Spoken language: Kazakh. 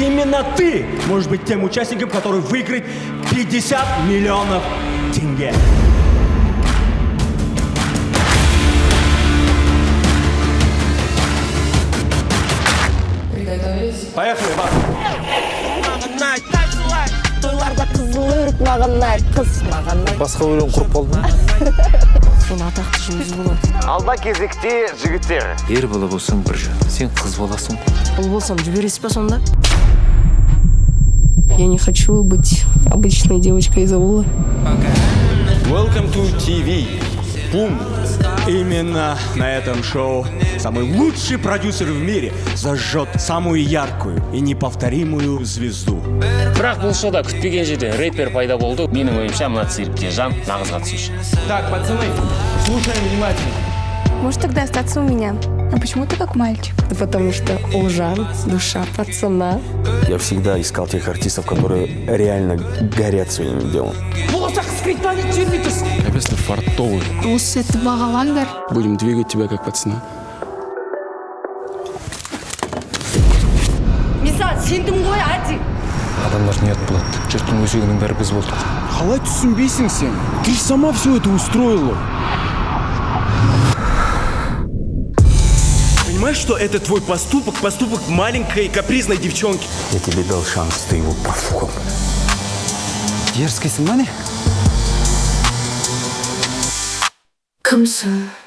именно ты можешь быть тем участником, который выиграет 50 миллионов тенге. Приготовились. Поехали, Иван. Тойларда қызыл өрік маған ұнайды, қыз маған ұнайды. Басқа өлең құрып қалдың? Сол атақты жұлдыз болады. Алда кезекте жігіттер. Ер бала болсаң бір жан, сен қыз баласың. Ол болсам жібересіз ба сонда? Я не хочу быть обычной девочкой из аула. Welcome to TV. Бум. Именно на этом шоу самый лучший продюсер в мире зажжет самую яркую и неповторимую звезду. Бірақ бұл шоуда күтпеген жерде рэпер пайда болды. Менің ойымша мына циркте жан нағыз қатысушы. Так, пацаны, слушаем внимательно. Можешь тогда остаться у меня. А почему ты как мальчик? Да потому что Улжан — душа пацана. Я всегда искал тех артистов, которые реально горят своим делом. Капец, ты фартовый. Осы етті бағалаңдар. Будем двигать тебя как пацана. Мисан, сендің ғой, әді. Адамдар не болады. Жұрттың өзегінің бәрі біз болдық. Қалай түсінбейсің сен? Ты же сама все это устроила. Понимаешь, что это твой поступок, поступок маленькой капризной девчонки? Я тебе дал шанс, ты его профукал. Дерзкайсың ба не? Кімсің?